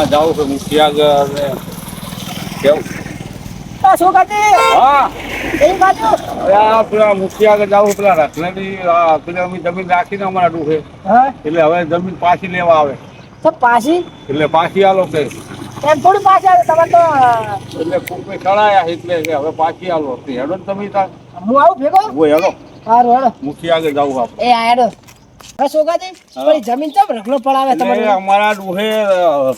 જાઉં છું મુખિયા કેવું શું કાચી હા કેમ કાચો પેલા મુખિયા જાઉં પેલા રખલેની પેલા અમે જમીન રાખીને અમારા ડૂહે હા એટલે હવે જમીન પાછી લેવા આવે તો પાછી એટલે પાછી આલો કે એમ થોડી પાછી આવે તમે તો એટલે કોઈ ચડાયા એટલે કે હવે પાછી આલો હેડો ને તમે તાર હું આવું ભેગો હોય હેડો સારું હેડો મુખિયા આગળ જાઉં આપણે એ આ હેડો હવે શું કાચી તમારી જમીન ચમ રખલો પડાવે એટલે તમારે અમારા ડૂહે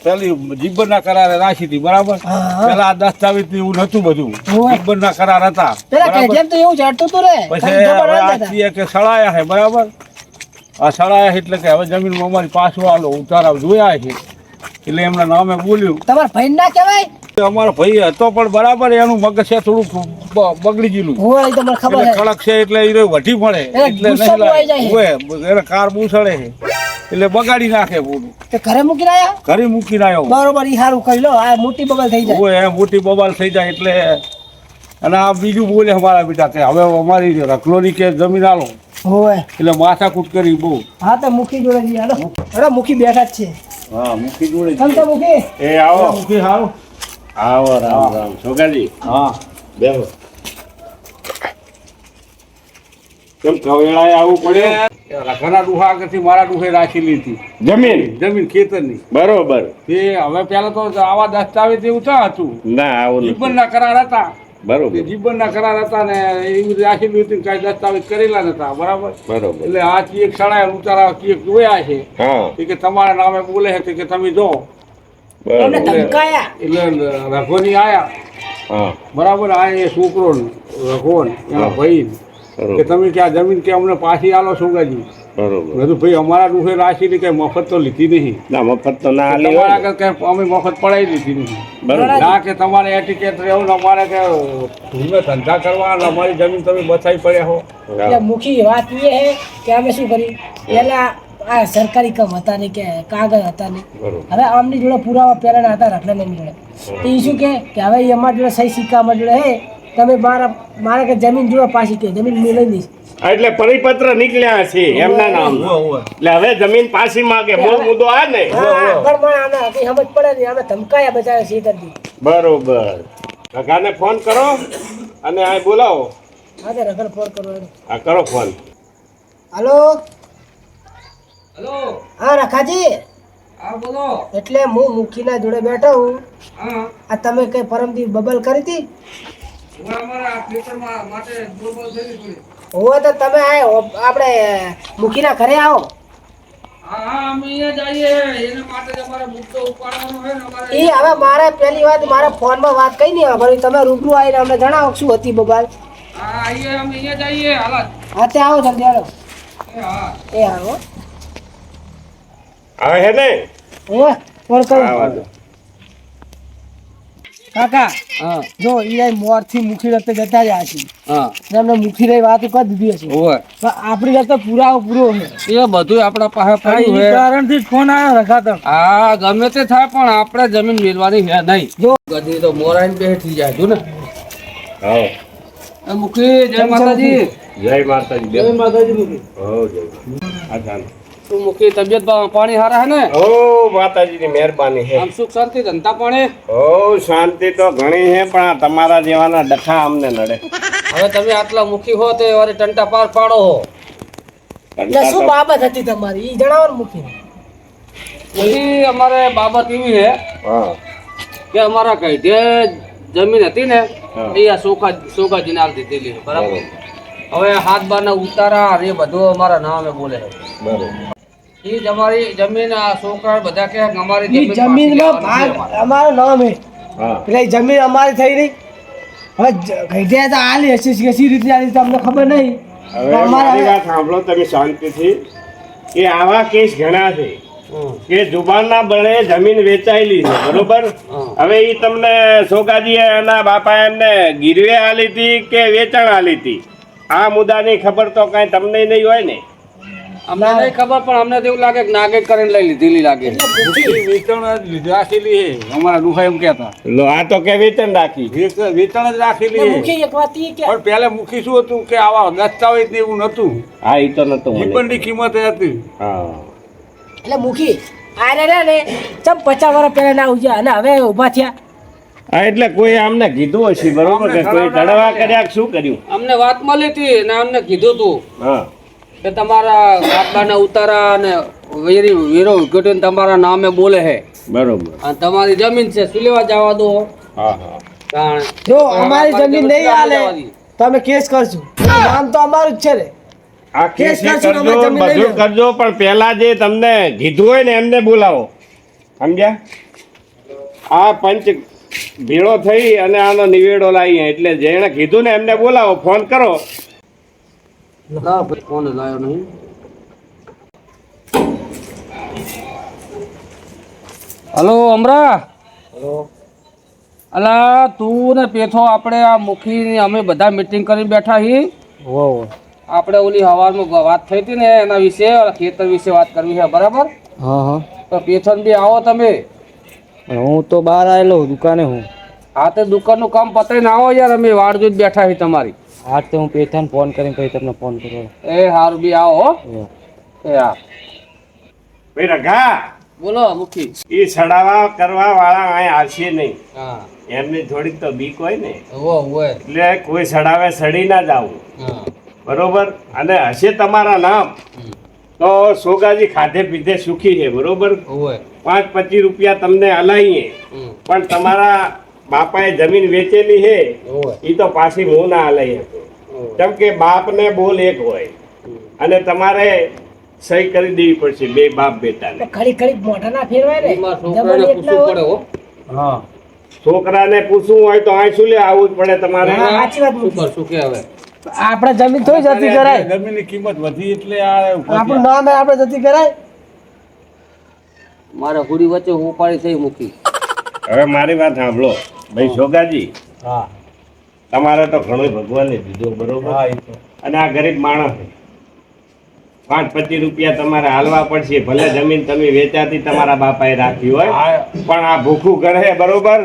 પેલી જીબરના કરારે રાખી હતી બરાબર હા. પેલા આ દસ્તાવેજ એવું નતું બધું હોય. જીબરના કરાર હતા પેલા બરાબર? કેજેમ તો એવું ચડતું તું રે પછી ખાલી જબર હવે હાલતા હતા. આજથી કે સળાયા છે બરાબર આ સળાયા એટલે કે હવે જમીનમાં અમારી પાછું આલો ઉતારા જોયા છે એટલે એમના નામે બોલ્યું તમારા ભાઈ ના કહેવાય અમારો ભાઈ હતો પણ બરાબર એનું મગજ છે થોડું બગડી ગયેલું હોય તો મને ખબર એટલે છે કડક છે એટલે એ વઢી પડે એટલે ગુસ્સો બહુ આવી જાય છે. હોય એને કાર બૂસળે છે એટલે બગાડી નાખે પૂરું તે ઘરે મૂકી રહ્યા ઘરે મૂકીને આવ્યો બરોબર ઈ સારું કહી લો આ મોટી બબલ થઈ જાય હોય એમ મોટી બબાલ થઈ જાય એટલે અને આ બીજું બોલે અમારા બેટા કે હવે અમારી રખલોની કે જમીન આલો હોય એટલે માથાકૂટ કરી બહુ હા તો મુખી જોડે જઈએ હેડો મુખી બેઠા જ છે હા મૂકી જોડે તમ તો મુખી એ આવો મૂકી સારું આવો રામ રામ છોકરાજી હા બેહો કેમ કવેળાએ આવવું પડે રખાના ડુહા આગળથી મારા ડુહે રાખેલી હતી જમીન જમીન ખેતરની બરોબર તે હવે પેલા તો આવા દસ્તાવેજ એવું ક્યાં હતું ના આવું નથી. જીવનના કરાર હતા બરોબર જીવનના કરાર હતા ને એવી રાખેલી હતી કઈ દસ્તાવેજ કરેલા નતા બરાબર બરોબર એટલે આ ચીક સડાય ઉતારા ચીક જોયા છે હા એ કે તમારા નામે બોલે છે કે તમે જો એમને બરોબર ધમકાયા એટલે રઘોની આયા હા બરાબર આ એ છોકરો રઘોન એના ભાઈ કે બરોબર તમે કે આ જમીન કે અમને પાછી આલો સોગાજી બરોબર મેં કીધું ભાઈ અમારા ડુહે રાખીને કઈ મફત તો લીધી નહીં ના મફત તો ના આલી તમારા હોય ને. આગળ કઈ અમે મફત પડાવી લીધી નહીં બરોબર ના કે તમારે એટીકેટ રહેવું ને અમારે કે ધૂમે ધંધા કરવા અને અમારી જમીન તમે બચાવી પડ્યા હો એટલે મુખી વાત એ હે કે અમે શું કરી પેલા આ સરકારી કામ હતા નહીં કે કાગળ હતા નહીં બરોબર હવે આમની જોડે પુરાવા પહેલાના હતા રખડાની જોડે તો એ શું કે હવે એ અમારી જોડે સહી સિક્કા અમારી જોડે હે તમે મારા કે જમીન જોડે પાછી કે જમીન મેં લઈ દઈશ હા, એટલે પરિપત્ર નીકળ્યા છે એમના નામ એટલે હવે જમીન પાછી માંગે મૂળ મુદ્દો આ ને હા પણ મને આને કઈ સમજ પડે નહીં અમે ધમકાયા બચાવે છે કરતી બરોબર કાકાને ફોન કરો અને આ બોલાવો હા તે રખડ ફોન કરો એનો. આ કરો ફોન હાલો હેલો હા રખાજી હા બોલો એટલે હું મુખીના જોડે બેઠો હું હા આ તમે કઈ પરમદી બબલ કરી હતી અમારા ખેતરમાં માટે બોલબોલ થઈ થોડી હોય તો તમે આપણે મુખીના ઘરે આવો હા અમે અહીંયા જઈએ એના માટે જ અમારે મુદ્દો ઉપાડવાનો છે ને અમારે એ હવે મારે પહેલી વાત મારા ફોનમાં વાત કઈ નહીં હવે તમે રૂબરૂ આવીને અમને જણાવો શું હતી બબાલ હા આઈએ અમે અહીંયા જઈએ હાલત હા તે આવો જલ્દી આવો હા એ આવો આવે હે ને હોય ફોન આવા કરો દો. કાકા હા જો એ મોરથી મુખી રસ્તે જતા જ છે હા એમને મુખી રહી વાત કરી દીધી હશે ઓય પણ આપણી રસ્તે પુરાવો પૂરો છે એ બધું આપણા પાસે પડ્યું છે કારણથી જ ફોન આવ્યો રખાતો હા ગમે તે થાય પણ આપણે જમીન મેળવાની છે નહીં જો ગધી તો મોરાઈને બેઠી જાય તું ને આવો એ મુખી જય માતાજી જય માતાજી જય માતાજી મુખી હો જય આ ચાલો તું મુખી તબિયત પાણી હારા હે ને ઓ માતાજીની મહેરબાની છે આમ સુખ શાંતિ ધંધા પાણી ઓ શાંતિ તો ઘણી છે પણ આ તમારા જેવાના ડખા અમને નડે હવે તમે આટલા મુખી હો તો વારી ટંટા પાર પાડો હો એટલે શું બાબત હતી તમારી એ જણાવો ને મુખી મુખી અમારે બાબત એવી છે હા કે અમારા કઈધે જમીન હતી ને હા. એ આ સોગાજીને આલ દીધેલી છે બરાબર હવે હાથ બારના ઉતારા એ બધું અમારા નામે બોલે છે બરોબર એ જ અમારી જમીન આ છોકરા બધા કે અમારી એ જમીનમાં ભાગ અમારું નામ હે હા એટલે એ જમીન અમારી થઈ રહી હવે ગઈઢિયા તો આલી હશે કે સી રીતે આલી તમને ખબર નહીં હવે મારી વાત સાંભળો તમે શાંતિથી કે આવા કેસ ઘણા છે કે જુબાનના બળે જમીન વેચાયેલી છે બરોબર હવે એ તમને સોગાજી એના બાપા એમને ગીરવે આલી હતી કે વેચાણ આલી હતી આ મુદ્દાની ખબર તો કઈ તમને નહીં હોય ને અમને નહીં ખબર પણ અમને તો એવું લાગે કે નાગે કરીને લઈ લીધેલી લાગે વેચાણ જ રાખેલી છે અમારા દુખા એમ કહેતા લો આ તો કે વેચાણ રાખી વેચાણ જ રાખેલી એટલે છે મુખી એક વાત ઈ કે પણ પહેલા મુખી શું હતું કે આવા દસ્તાવેજ ને એવું નતું હા એ તો નતો મને જીવનની કિંમત એ હતી હા એટલે મુખી આ રહ્યા ને ચમ 50 વર્ષ પહેલા ના ઉજ્યા અને હવે ઊભા થયા. હા એટલે કોઈ આમને કીધું હશે બરોબર કે કોઈ તડવા કર્યા કે શું કર્યું? અમને વાત મળી હતી ને અમને કીધું તું હા કે તમારા બાપાના ઉતારા અને વીરો વિકટીને તમારા નામે બોલે છે બરોબર. અને તમારી જમીન છે શું લેવા જવા દો. હા હા કારણ જો અમારી જમીન નહીં હાલે જવા દી. તો અમે કેસ કરશું. નામ તો અમારું જ છે ને. આ કેસ કેસ કરશું, કરજો અમારી જમીન લઈ બધું કરજો પણ પહેલા જે તમને કીધું હોય ને એમને બોલાવો સમજ્યા? આ પંચ ભેળો થઈ અને આનો નિવેડો લાવીએ એટલે જેણે કીધું ને એમને બોલાવો, ફોન કરો. ના ભાઈ ફોન લાવ્યો નહીં. હલો અમરા. અલા તું ને પેથો આપણે આ મુખી અમે બધા મીટિંગ કરી બેઠા છીએ. આપણે ઓલી હવારમાં વાત થઈ હતી ને એના વિશે ખેતર વિશે વાત કરવી છે બરાબર? હા હા તો પેથન બી આવો તમે. હું તો બહાર આવેલો દુકાને હું. હા તે દુકાનનું કામ પતાવીને આવો યાર, અમે વાડ જોઈ બેઠા છીએ તમારી. આજ તો હું પેથાને ફોન કરીને પછી તમને ફોન કર્યો. એ હારું બી આવો હો. એ હા ભાઈ રઘા, બોલો મુખી. એ સડાવા કરવા વાળા અહીં આવશે નહીં. હા એમની થોડીક તો બીક હોય ને હોય. એટલે કોઈ સડાવે સડી ના જાવું હા બરોબર. અને હશે તમારા નામ તો સોગાજી ખાધે પીધે સુખી છે બરોબર. હોય 5-25 રૂપિયા તમને હલાવીએ પણ તમારા બાપાએ જમીન વેચેલી છે હોય એ તો પાછી હું ના હલાવી શકું. કેમ કે બાપને બોલ એક હોય અને તમારે સહી કરી દેવી પડશે બે બાપ બેટાને. તો ખડી ખડી મોઢા ના ફેરવાય ને. એમાં છોકરાને જબરજસ્ત ના પૂછવું હોય. પડે હો. હા છોકરાને પૂછવું હોય તો અહીં શું લે આવવું જ પડે તમારે. હા, સાચી વાત શું મૂકી. કરશું કે હવે આપણે જમીન થોડી જતી કરાય. જમીનની કિંમત વધી એટલે આ આપણું નામ હે, આપણે જતી કરાય. મારે હુડી વચ્ચે ઉપાડી થઈ મૂકી. હવે મારી વાત સાંભળો ભાઈ સોગાજી, હા તમારે તો ઘણું ભગવાને દીધું બરોબર. હા એ તો અને આ ગરીબ માણસ છે. 5-25 રૂપિયા તમારે હાલવા પડશે. ભલે જમીન તમે વેચાતી તમારા બાપાએ રાખી હોય હા પણ આ ભૂખું ઘર છે બરોબર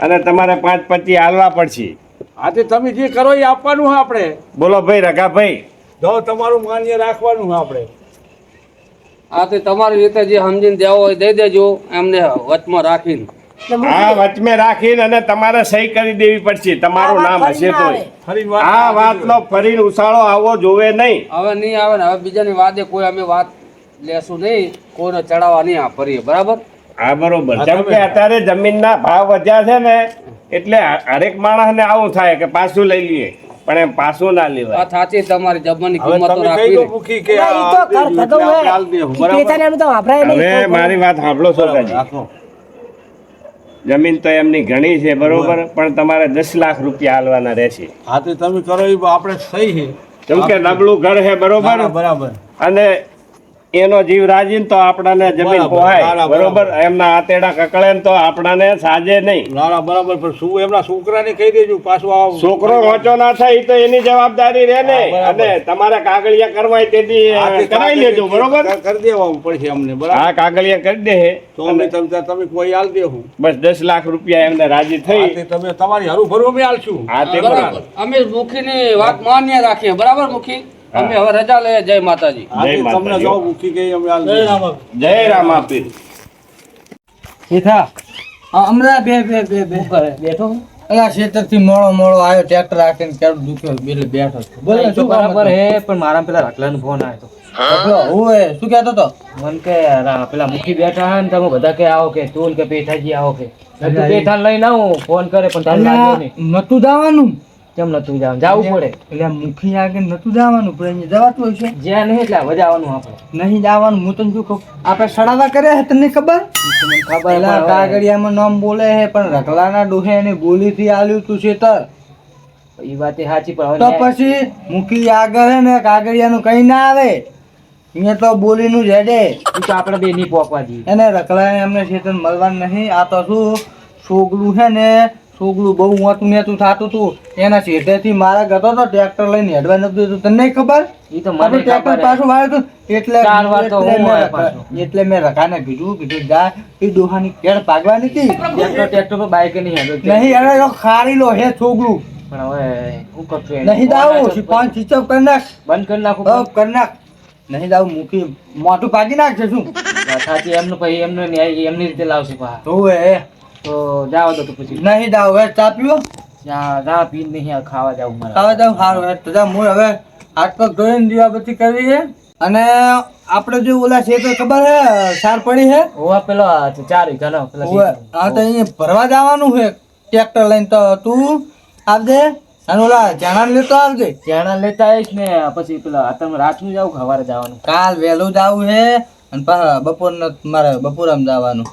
અને તમારે 5-25 હાલવા પડશે. આજે તમે જે કરો એ આપવાનું છે આપણે. બોલો ભાઈ રઘાભાઈ. જો તમારું માન્ય રાખવાનું છે આપણે. આ તે તમારી રીતે જે સમજીને દેવો હોય દઈ દેજો એમને વચમાં રાખીને. એટલે મૂકી આ દે. વચમે રાખીને અને તમારે સહી કરી દેવી પડશે તમારું આ વાત નામ હશે ફરી ના તોય. આવે. ફરી વાત આ વાતનો ફરીને ઉછાળો આવવો જોવે નહીં. હવે નહીં આવે ને હવે બીજાની વાદે કોઈ અમે વાત લેશું નહીં, કોઈને ચડાવવા નહીં આ ફરીએ બરાબર. હા બરોબર. હા, કેમ તમે- કે અત્યારે જમીનના ભાવ વધ્યા છે ને એટલે હરેક માણસને આવું થાય કે પાછું લઈ લઈએ પણ એમ પાછું ના લેવાય. વાત સાચી તમારી જમવાની હવે કિંમત તો તમે કહી રાખવી દો ને. મૂકી કે ના, ઈ તો આ ઘર દેજો ભગવ એટલે આપણે હોય. હાલ દેવું, ઈ બરાબર? પેટાને એમ તો વાપરાય નહીં. હવે મારી વાત સાંભળો બરાબર, સોગાજી. રાખો. જમીન તો એમની ઘણી છે બરોબર પણ તમારે 10 લાખ રૂપિયા હાલવાના રહેશે. હા તો તમે કરો એ આપણે સહી છે. કેમ કે નબળું ઘર છે બરોબર ના, બરાબર અને એનો જીવ રાજીને તો આપણાને જમીન બરાબર, પોહાય બરાબર. બરોબર. એમના આતેડા કકળે ને તો આપણાને સાજે નહીં. ના ના બરાબર પણ શું એમના છોકરાને કહી દેજો પાછું આવ છોકરો વાંચો ના થાય ઈ તો એની જવાબદારી રહે ને. હા, બરાબર. અને તમારે કાગળિયા કરવા હોય તેથી કરાવી લેજો બરોબર. કરી દેવાનું પડશે અમને બરાબર. હા કાગળિયા કરી દે તો અમે તમે કોઈ હાલ દેવું. બસ 10 લાખ રૂપિયા એમને રાજી થઈ. હા, તે તમે તમારી હરું ભરું અમે હાલશું. હા તે બરાબર. બરાબર. અમે મુખીની વાત માન્ય રાખીએ બરાબર મુખી. અમે હવે રજા લઈએ. જય માતાજી. હા, તે જય તમને માતાજી. જો મૂકી ગઈ અમે હાલ દઈશું. જય રામાપીર. હમણાં બેઠો અલા ખેતરથી મોળો આવ્યો ટ્રેક્ટર રાખીને કેવું દુખ્યો એટલે બેઠો છું. બોલ ને, શું બરાબર હે પણ મારા પેલા રખલાનો ફોન આવ્યો હતો. શું કહેતો તો મને કે પેલા મૂકી બેઠા હે ને તમે બધા કે આવો કે તું કે પેઠાજી આવો કે તું પેઠાને લઈને આવું ફોન કરે પણ તારે લાગ્યો નહીં. નતું જવાનું. કેમ નતું જવાનું? જવું પડે એટલે મુખી આગળ નતું જવાનું પણ જવાતું હશે જ્યાં નહીં એટલે હવે જવાનું આપણે નહીં જવાનું. હું તને શું કહું આપણે સડાવા કર્યા છે તને ખબર? ખબર કાગળિયામાં નામ બોલે છે પણ રખલાના ડોહે એને બોલીથી આલ્યું તું છે તર એ વાત સાચી પણ તો પછી મુખી આગળ હે ને કાગળિયાનું કઈ ના આવે અહીંયા તો બોલીનું જ હેડે. એ તો આપણે બે નહીં પોકવા દઈએ એને રખલાને એમને ચેતન મળવાનું નહીં. આ તો શું છોગલું છે ને છોગલું બહુ મોટું નેતું થતું હતું એના છેટેથી મારા ગતો તો ટ્રેક્ટર લઈને હેડવા નતું દીધું. તને નહીં ખબર? એ તો મને ટ્રેક્ટર પાછું વાળ્યું હતું એટલે મેં રખાને કીધું જા એ ડોહાની કેળ ભાગવાની હતી. ટ્રેક્ટર પર બાઈક નહીં અરે ખારી લો હે છોગલું પણ હવે શું કરશું નહીં દાવું પાંચ સ્વિચ ઓફ કરી નાખ બંધ કરી નાખું કરી નાખ નહીં દાવું મૂકી મોટું ભાગી નાખશે શું વાત સાચી. એમનું પછી એમનો ન્યાય એમની રીતે લાવશે પા. ઓએ તો જાવ તો પછી નહીં જાવ. હવે ચા પીવો? ચા પી નહીં, ખાવા જાવ મારે. ખાવા જાવ? સારું હેડ તો જા. હું હવે હાથ પગ ધોઈને દીવાબત્તી કરવી છે. અને આપણે જો ઓલા છે તો ખબર હે સાર પડી હે? ઓવા પેલો 4 વીઘાનો પેલા. હા તો અહીંયા ભરવા જવાનું છે ટ્રેક્ટર લઈને. તો તું આવજે અને ઓલા જાણા લેતો આવજે. જાણા લેતા આવીશ ને પછી પેલા તમે રાતનું જાવ સવારે જવાનું? કાલ વહેલું જવું છે અને પાછા મારે બપોરામ જવાનું.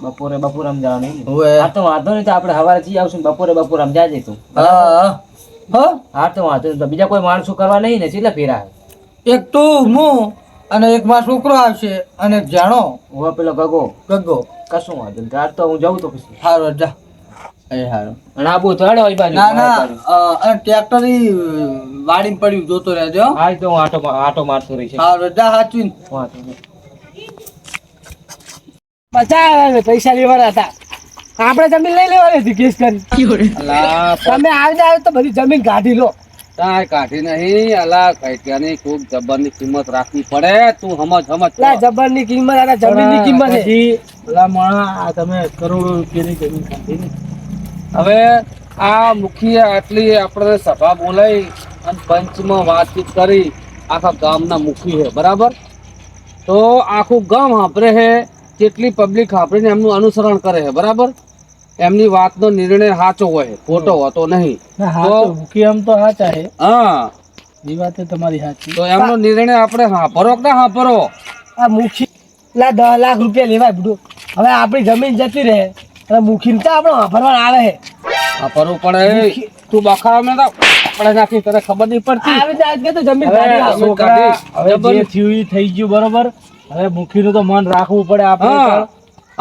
બપોરામ જવાનું. હા તો વાંધો નહીં, તો આપણે સવારે જઈ આવશું. બપોરામ જાજે તું. હા તો વાંધો નહીં. બીજા કોઈ માણસો કરવા નહીં ને? કેટલા ફેરા? એક તું, હું અને એક મારો છોકરો આવશે અને એક જાણો હવે પેલો ગગો. કશું વાંધો નહીં. આજ તો હું જાઉં તો પછી. સારું જા. સારું. અને આબુ થોડો હોય બાજુ. ના ટ્રેક્ટર વાડીમાં પડ્યું જોતો રહેજો. હા તો હું આટો મારતો રહી છે. સારું જા. સાચું વાંધો નહીં. 50 પૈસા લેવાના હતા, આપણે જમીન લઈ લેવાની હતી કેસ કરી. તમે આવી તો બધી જમીન કાઢી લો. કાઢી નહીં અલા, કઈની ખૂબ જબરની કિંમત રાખવી પડે. તું સમજ જબર ની કિંમત અને જમીન ની કિંમત છે. તમે કરોડો રૂપિયાની જમીન કાઢી ને. હવે આ મુખીએ આટલી આપણે સભા બોલાવી અને પંચમાં વાતચીત કરી. આખા ગામના મુખી છે બરાબર. તો આખું ગામ સાંભળે છે, કેટલી પબ્લિક સાંભળીને એમનું અનુસરણ કરે છે બરાબર. એમની વાતનો નિર્ણય સાચો હોય, ખોટો હોતો નહીં. મુખી આમ તો સાચા છે. હા એ વાત તમારી સાચી. તો એમનો નિર્ણય આપણે સાંભળો કે ના સાંભળો? આ મુખી 10 લાખ રૂપિયા લેવાય બધું. હવે આપણી જમીન જતી રહે અને મુખી તો આપણે વાપરવા આવે છે. સાંભળવું પડે. તું બખાડો ને તો આપણે નાખી, તને ખબર નહીં પડતી. આવી જાય કે તો જમીન કાઢી લાવો. છોકરા હવે જે થયું એ થઈ ગયું બરોબર. હવે મુખીનું તો મન રાખવું પડે આપણે.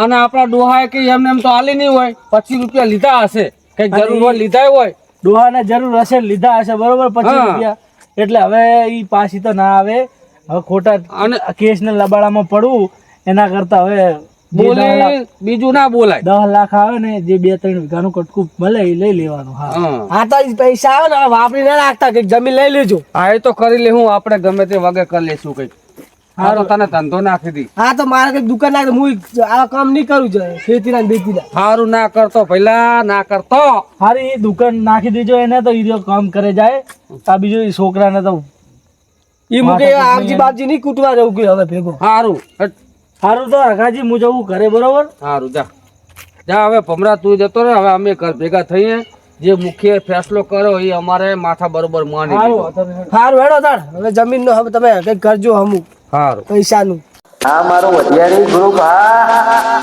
અને આપણા ડોહાએ કે એમને એમ તો આલી નહીં હોય, 25 રૂપિયા લીધા હશે, કઈ જરૂર હોય લીધા હોય. ડોહાને જરૂર હશે, લીધા હશે બરોબર 25 રૂપિયા. એટલે હવે ઈ પાછી તો ના આવે. હવે ખોટા અને કેસ ને લબાડામાં પડવું એના કરતા હવે બોલે બીજું ના બોલાય. 10 લાખ આવે ને જે 2-3 વીઘાનું કટકું મળે એ લઈ લેવાનું. હા તો પૈસા આવે ને વાપરી ના રાખતા, કઈક જમીન લઈ લેજો. હા એ તો કરી લે. હું આપણે ગમે તે વગર કરી લેશું કઈક. હા તો તને ધંધો નાખી દી. હા તો મારે કઈક દુકાન નાખ, હું આ કામ નહીં કરું જોઈએ. ખેતીના બેતીના સારું ના કરતો, પહેલા ના કરતો. હારી દુકાન નાખી દેજો એને, તો ઈ કામ કરે જાય. આ બીજું છોકરાને તો ઈ મુકે આવજી બાપજી નહીં કૂટવા જવું કે હવે ભેગો. સારું તો રઘાજી હું જવું ઘરે બરોબર. સારું જા હવે ભમરા તું જતો રહે. હવે અમે ઘર ભેગા થઈએ. જે મુખ્ય ફેસલો કર્યો એ અમારે માથા બરોબર માની. સારું હેડો તાણ. હવે જમીન નો હવે તમે કઈક કરજો. અમુક સારું પૈસાનું. આ મારો વઢિયારી ગ્રુપ. હા